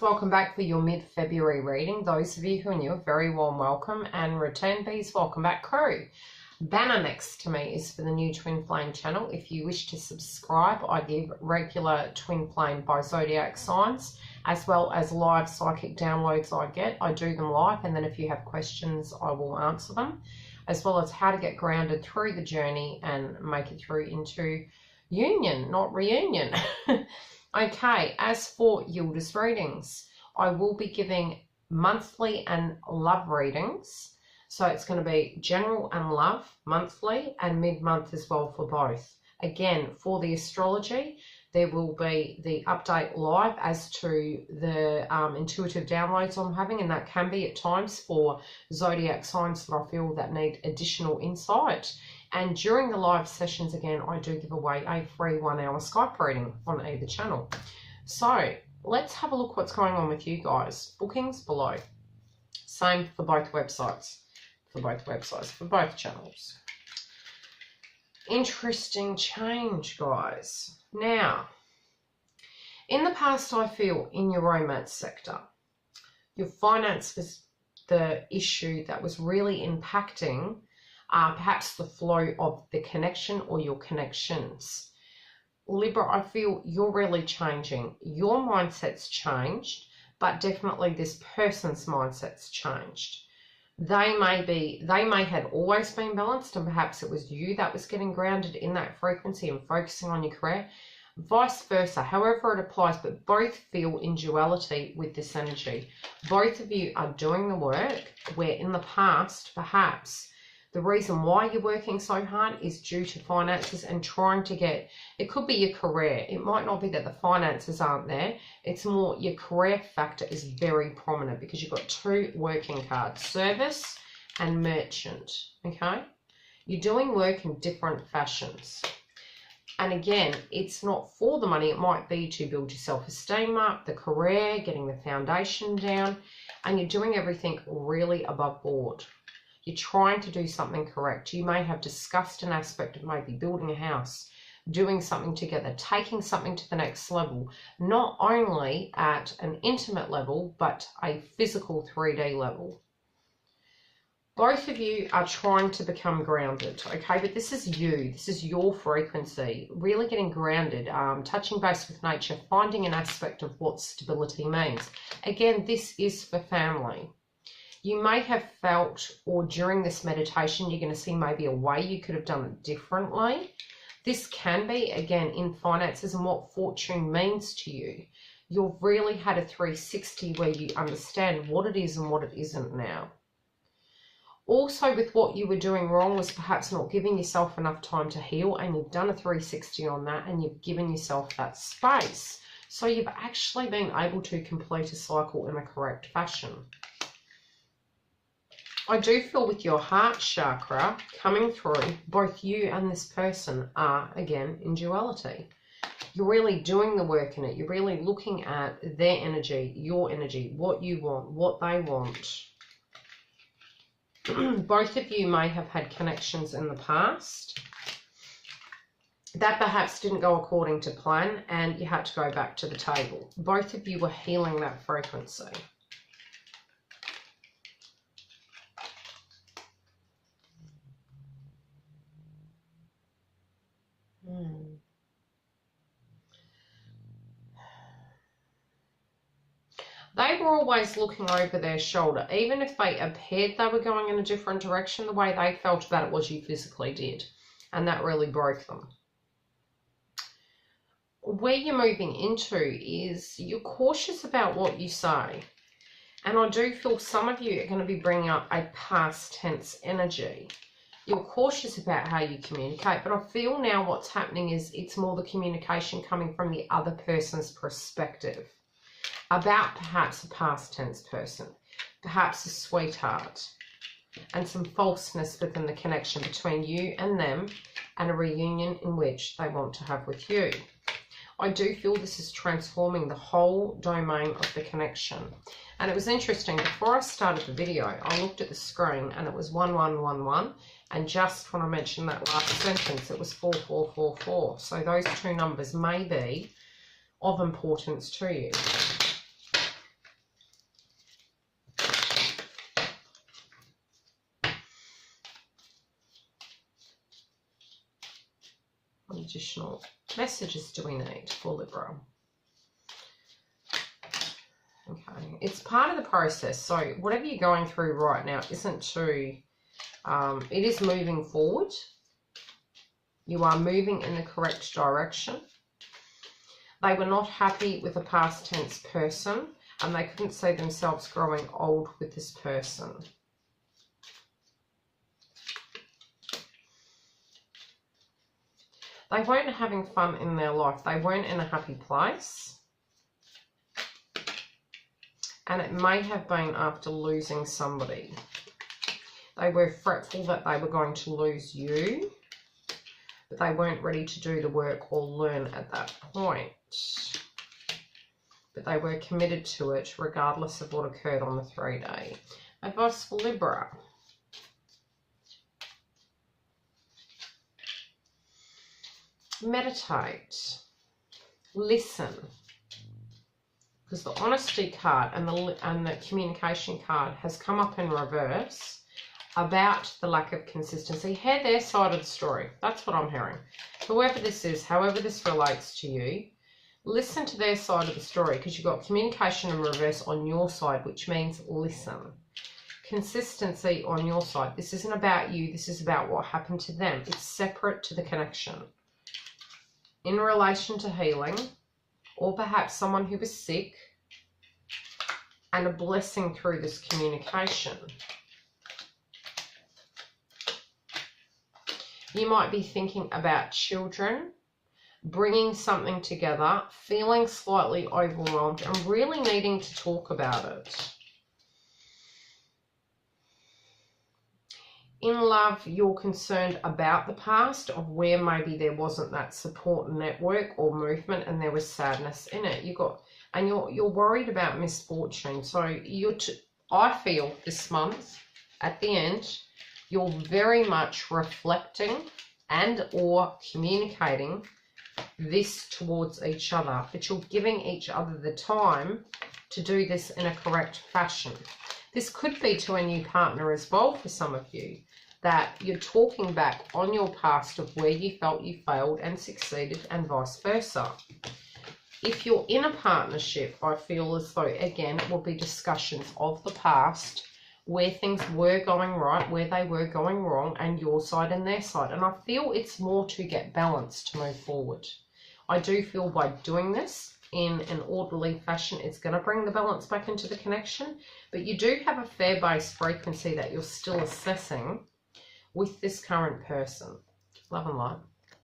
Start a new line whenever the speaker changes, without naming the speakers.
Welcome back for your mid-February reading. Those of you who are new, a very warm welcome, and return bees, welcome back, crew. Banner next to me is for the new Twin Flame channel. If you wish to subscribe, I give regular Twin Flame by Zodiac signs, as well as live psychic downloads I do them live, and then if you have questions, I will answer them, as well as how to get grounded through the journey and make it through into union, not reunion. Okay, as for Yildiz readings, I will be giving monthly and love readings. So it's going to be general and love monthly and mid-month as well for both. Again, for the astrology, there will be the update live as to the intuitive downloads I'm having, and that can be at times for zodiac signs that I feel that need additional insight. And during the live sessions, again, I do give away a free 1 hour Skype reading on either channel. So let's have a look what's going on with you guys. Bookings below. Same for both websites. For both channels. Interesting change, guys. Now, in the past, I feel in your romance sector, your finance was the issue that was really impacting perhaps the flow of the connection or your connections. Libra, I feel you're really changing. Your mindset's changed, but definitely this person's mindset's changed. They may have always been balanced, and perhaps it was you that was getting grounded in that frequency and focusing on your career. Vice versa, however it applies, but both feel in duality with this energy. Both of you are doing the work where in the past, perhaps, the reason why you're working so hard is due to finances and trying to get, it could be your career. It might not be that the finances aren't there. It's more your career factor is very prominent because you've got two working cards, service and merchant, okay? You're doing work in different fashions. And again, it's not for the money. It might be to build your self-esteem up, the career, getting the foundation down, and you're doing everything really above board. You're trying to do something correct. You may have discussed an aspect of maybe building a house, doing something together, taking something to the next level, not only at an intimate level, but a physical 3D level. Both of you are trying to become grounded, okay? But this is you. This is your frequency. Really getting grounded, touching base with nature, finding an aspect of what stability means. Again, this is for family. You may have felt, or during this meditation, you're going to see maybe a way you could have done it differently. This can be, again, in finances and what fortune means to you. You've really had a 360 where you understand what it is and what it isn't now. Also, with what you were doing wrong was perhaps not giving yourself enough time to heal, and you've done a 360 on that and you've given yourself that space. So you've actually been able to complete a cycle in a correct fashion. I do feel with your heart chakra coming through, both you and this person are, again, in duality. You're really doing the work in it. You're really looking at their energy, your energy, what you want, what they want. Both of you may have had connections in the past that perhaps didn't go according to plan, and you had to go back to the table. Both of you were healing that frequency. They were always looking over their shoulder. Even if they appeared they were going in a different direction, the way they felt about it was you physically did. And that really broke them. Where you're moving into is you're cautious about what you say. And I do feel some of you are going to be bringing up a past tense energy. You're cautious about how you communicate, but I feel now what's happening is it's more the communication coming from the other person's perspective about perhaps a past tense person, perhaps a sweetheart, and some falseness within the connection between you and them, and a reunion in which they want to have with you. I do feel this is transforming the whole domain of the connection. And it was interesting, before I started the video, I looked at the screen and it was 1111, and just when I mentioned that last sentence, it was 4444. So those two numbers may be of importance to you. additional messages do we need for Libra? Okay, it's part of the process. So whatever you're going through right now isn't too, it is moving forward. You are moving in the correct direction. They were not happy with a past tense person, and they couldn't see themselves growing old with this person. They weren't having fun in their life. They weren't in a happy place. And it may have been after losing somebody. They were fretful that they were going to lose you, but they weren't ready to do the work or learn at that point. But they were committed to it regardless of what occurred on the 3-day. Advice for Libra. Meditate. Listen. Because the honesty card and the communication card has come up in reverse about the lack of consistency. Hear their side of the story. That's what I'm hearing. Whoever this is, however this relates to you, listen to their side of the story, because you've got communication in reverse on your side, which means listen. Consistency on your side. This isn't about you. This is about what happened to them. It's separate to the connection. In relation to healing, or perhaps someone who was sick, and a blessing through this communication. You might be thinking about children, bringing something together, feeling slightly overwhelmed, and really needing to talk about it. In love, you're concerned about the past, of where maybe there wasn't that support network or movement, and there was sadness in it. You're worried about misfortune. So I feel this month at the end, you're very much reflecting and or communicating this towards each other, but you're giving each other the time to do this in a correct fashion. This could be to a new partner as well for some of you, that you're talking back on your past of where you felt you failed and succeeded, and vice versa. If you're in a partnership, I feel as though, again, it will be discussions of the past, where things were going right, where they were going wrong, and your side and their side. And I feel it's more to get balance to move forward. I do feel by doing this in an orderly fashion, it's going to bring the balance back into the connection. But you do have a fair base frequency that you're still assessing with this current person. Love and light.